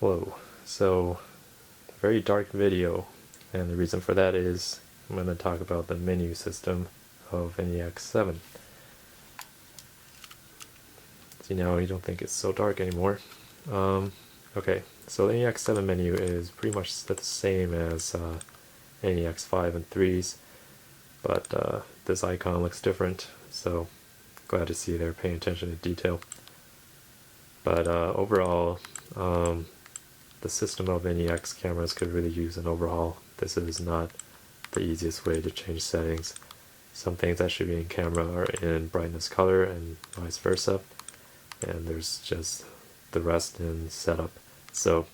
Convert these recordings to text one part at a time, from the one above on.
Hello. So, very dark video, and the reason for that is I'm going to talk about the menu system of NEX-7. See, now you don't think it's so dark anymore. Okay, so the NEX-7 menu is pretty much the same as NEX-5 and 3's, but this icon looks different, so glad to see they're paying attention to detail. But overall, the system of NEX cameras could really use an overhaul. This is not the easiest way to change settings. Some things that should be in camera are in BrightnessColor and vice versa, and there's just the rest in setup. So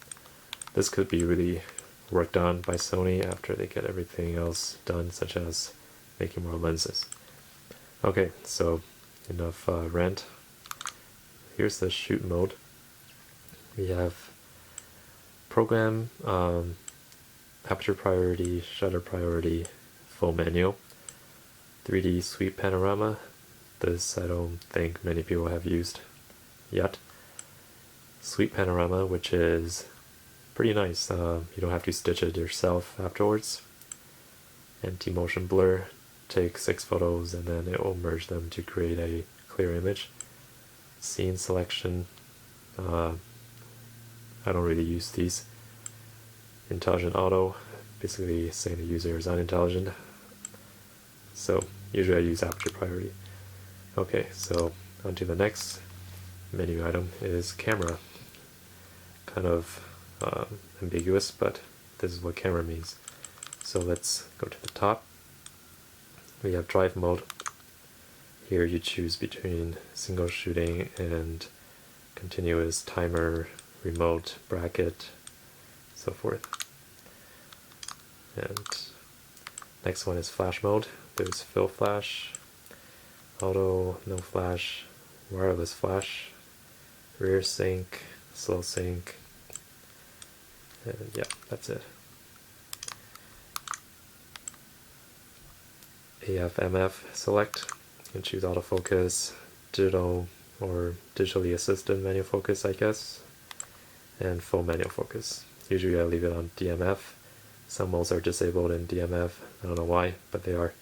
this could be really worked on by Sony after they get everything else done, such as making more lenses. Okay, so enough rant. Here's the shoot mode. We have program, aperture priority, shutter priority, full manual, 3D sweep panorama. This I don't think many people have used yet. Sweep panorama, which is pretty nice. You don't have to stitch it yourself afterwards. Anti-motion blur, take 6 photos and then it will merge them to create a clear image. Scene selection, I don't really use these. Intelligent auto, basically saying the user is unintelligent. So usually I use aperture priority. Okay, so on to the next menu item is camera. Kind of ambiguous, but this is what camera means. So let's go to the top. We have drive mode. Here you choose between single shooting and continuous, timer, remote, bracket, so forth. And next one is flash mode. There's fill flash, auto, no flash, wireless flash, rear sync, slow sync, and yeah, that's it. AF/MF select. You can choose autofocus, digital or digitally assisted manual focus, I guess, and full manual focus. Usually I leave it on DMF. Some modes are disabled in DMF. I don't know why, but they are.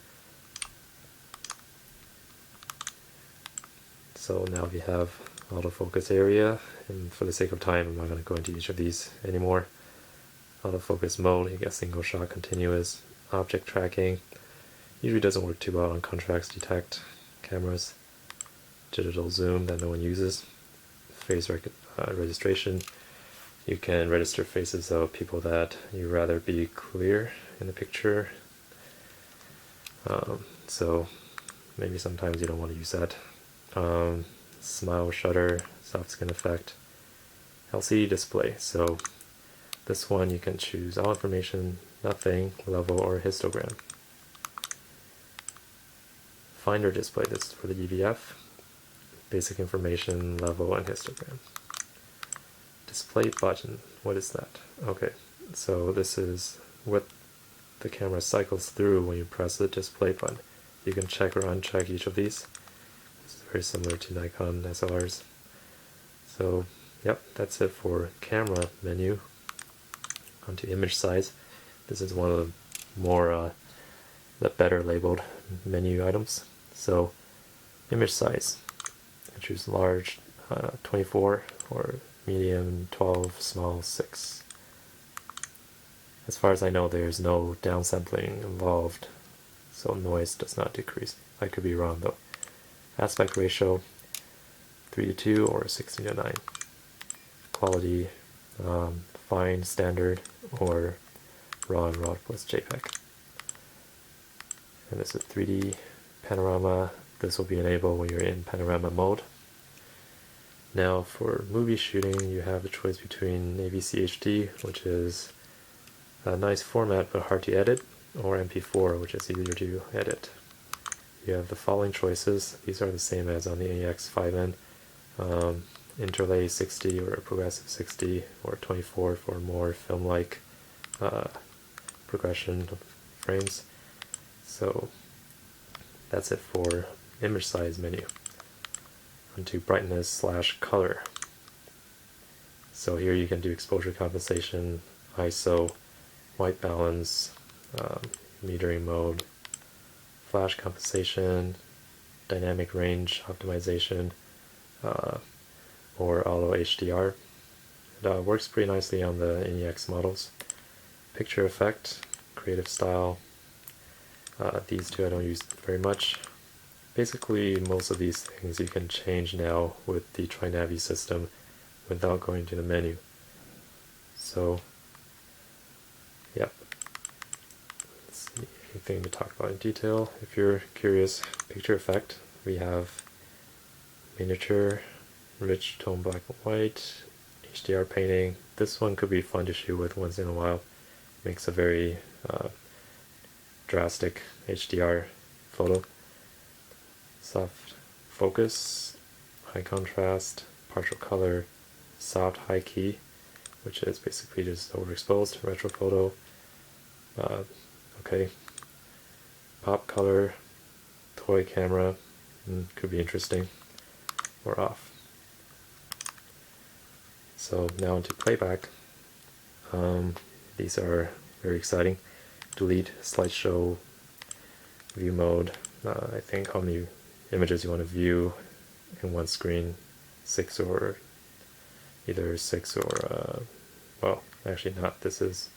So now we have autofocus area, and for the sake of time, I'm not going to go into each of these anymore. Autofocus mode, you get single shot continuous. Object tracking, usually doesn't work too well on contrast detect cameras. Digital zoom that no one uses. Face registration, you can register faces of people that you rather be clear in the picture. So maybe sometimes you don't want to use that. Smile shutter, soft skin effect, LCD display. So this one you can choose all information, nothing, level, or histogram. Finder display, this is for the EVF. Basic information, level, and histogram. Display button, what is that? Okay, so this is what the camera cycles through when you press the display button. You can check or uncheck each of these. It's very similar to Nikon SLRs. So, yep, that's it for camera menu. Onto image size. This is one of the more, the better labeled menu items. So, image size. I choose large, 24, or medium, 12, small, 6. As far as I know, there's no downsampling involved, so noise does not decrease. I could be wrong though. Aspect ratio, 3:2 or 16:9. Quality, fine, standard, or raw and raw plus JPEG. And this is 3D panorama. This will be enabled when you're in panorama mode. Now for movie shooting, you have a choice between AVC HD, which is a nice format but hard to edit, or MP4, which is easier to edit. You have the following choices. These are the same as on the NEX-5N. Interlay 60 or progressive 60 or 24 for more film-like progression of frames. So that's it for image size menu. Onto brightness/color. So here you can do exposure compensation, ISO, white balance, metering mode, flash compensation, dynamic range optimization, or auto HDR. It works pretty nicely on the NEX models. Picture effect, creative style, these two I don't use very much. Basically most of these things you can change now with the TriNavi system without going to the menu. So yeah, let's see, anything to talk about in detail. If you're curious, picture effect, we have miniature, rich tone black and white, HDR painting. This one could be fun to shoot with once in a while. Makes a very drastic HDR photo. Soft focus, high contrast, partial color, soft high key, which is basically just overexposed, retro photo. Okay, pop color, toy camera, could be interesting, or off. So now into playback. These are very exciting. Delete, slideshow, view mode. I think how many images you want to view in one screen, 6 or either 6 or well, actually not. This is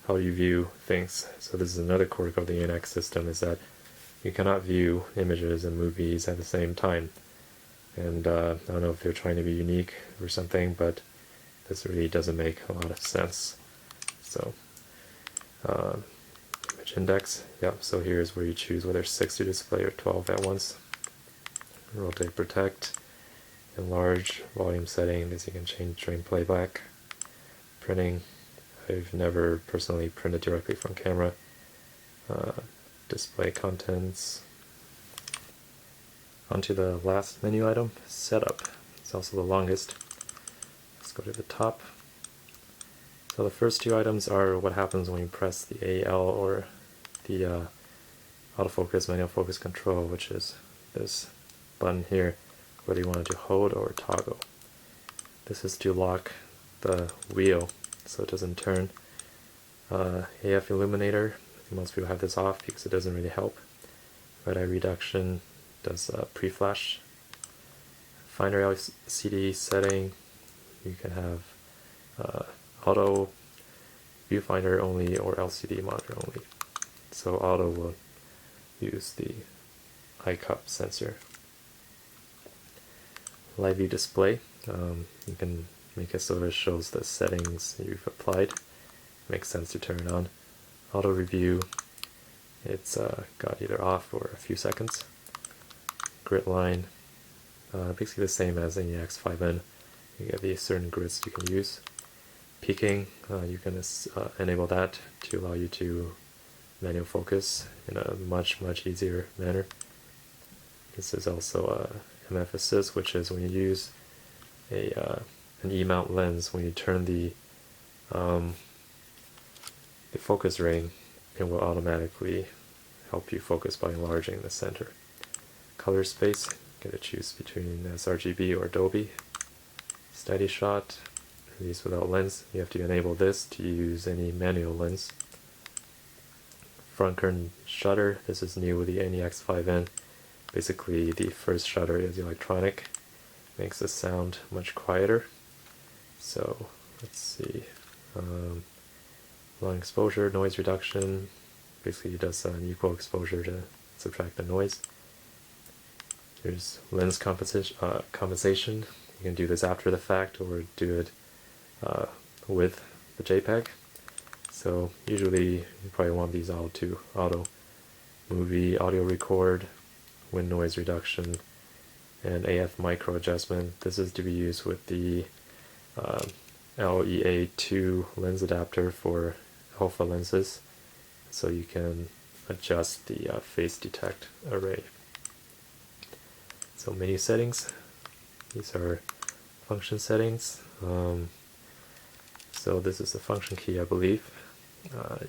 how you view things. So this is another quirk of the NX system, is that you cannot view images and movies at the same time. And I don't know if they're trying to be unique or something, but this really doesn't make a lot of sense. So image index, yeah, so here's where you choose whether 6 to display or 12 at once. Rotate, protect, enlarge, volume setting, this you can change during playback. Printing, I've never personally printed directly from camera. Display contents. Onto the last menu item, setup. It's also the longest. Let's go to the top. So the first two items are what happens when you press the AL or the autofocus, manual focus control, which is this button here, whether you want it to hold or toggle. This is to lock the wheel so it doesn't turn. AF illuminator, most people have this off because it doesn't really help. Red eye reduction does pre-flash. Finder LCD setting, you can have auto, viewfinder only, or LCD monitor only. So auto will use the eye cup sensor. Live view display, you can make it so it shows the settings you've applied. Makes sense to turn it on. Auto review, it's got either off or a few seconds. Grid line, basically the same as in the NEX-7. You get these certain grids you can use. Peaking, you can enable that to allow you to manual focus in a much easier manner. This is also MF assist, which is when you use an E-mount lens, when you turn the focus ring, it will automatically help you focus by enlarging the center. Color space, you get to choose between sRGB or Dolby. Steady shot, release without lens, you have to enable this to use any manual lens. Front curtain shutter, this is new with the NEX-7. Basically the first shutter is electronic, makes the sound much quieter. So let's see, long exposure, noise reduction, basically it does an equal exposure to subtract the noise. There's lens compensation, you can do this after the fact or do it with the JPEG. So usually you probably want these all to auto. Movie audio record, wind noise reduction, and AF micro adjustment. This is to be used with the LEA2 lens adapter for alpha lenses, so you can adjust the phase detect array. So menu settings, these are function settings. So this is the function key, I believe.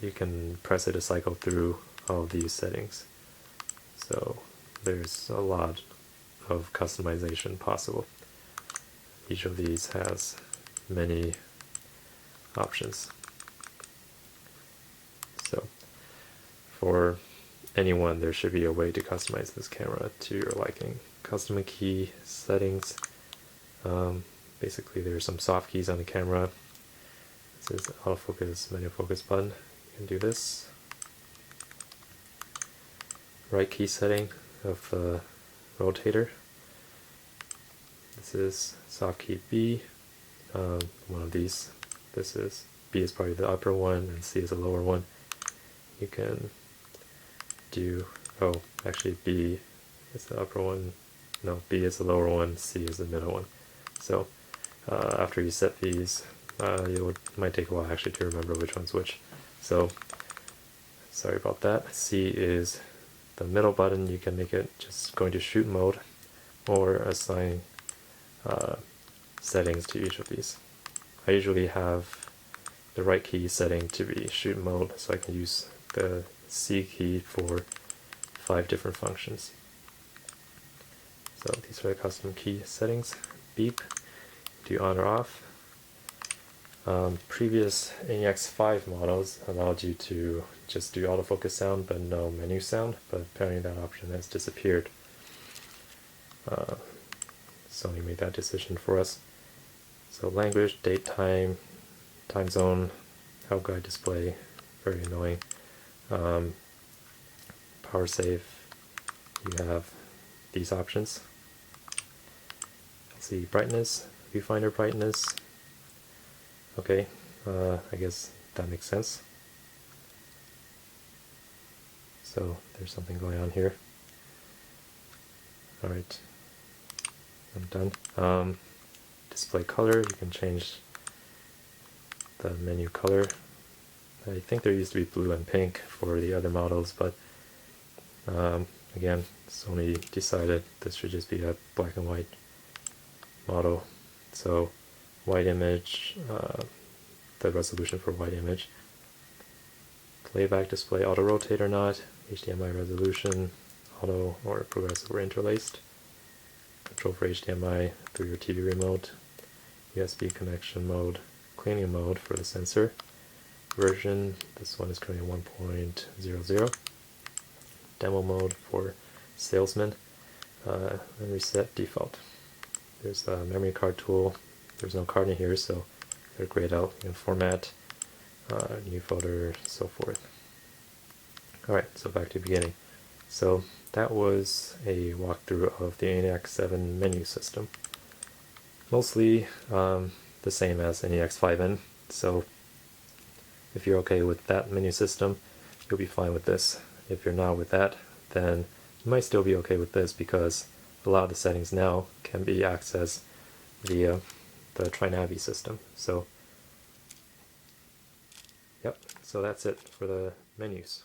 You can press it to cycle through all of these settings. So there's a lot of customization possible. Each of these has many options. So for anyone, there should be a way to customize this camera to your liking. Custom key settings. Basically, there's some soft keys on the camera. This is autofocus, manual focus button. You can do this. Right key setting of the rotator. This is soft key B, one of these. This is B is probably the upper one and C is the lower one. You can do, oh, actually B is the upper one, no, B is the lower one, C is the middle one. So after you set these, it might take a while actually to remember which one's which. So sorry about that. C is the middle button. You can make it just going to shoot mode or assign settings to each of these. I usually have the right key setting to be shoot mode, so I can use the C key for 5 different functions. So these are the custom key settings. Beep, do on or off. Previous NEX-7 models allowed you to just do autofocus sound but no menu sound, but apparently that option has disappeared. Sony made that decision for us. So language, date, time, time zone, help guide display, very annoying. Power save, you have these options. Let's see, brightness, viewfinder brightness. Okay, I guess that makes sense. So there's something going on here. Alright, I'm done. Display color, you can change the menu color. I think there used to be blue and pink for the other models, but again, Sony decided this should just be a black and white model. So white image, the resolution for white image. Playback display, auto rotate or not, HDMI resolution, auto or progressive or interlaced. Control for HDMI through your TV remote. USB connection mode, cleaning mode for the sensor. Version, this one is currently 1.00. Demo mode for salesman. And reset default. There's the memory card tool. There's no card in here, so they're grayed out. You can format, new folder, so forth. Alright, so back to the beginning. So that was a walkthrough of the NEX-7 menu system. Mostly the same as NEX-5N, so if you're okay with that menu system, you'll be fine with this. If you're not with that, then you might still be okay with this because a lot of the settings now can be accessed via the TriNavi system. So, yep, so that's it for the menus.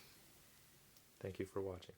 Thank you for watching.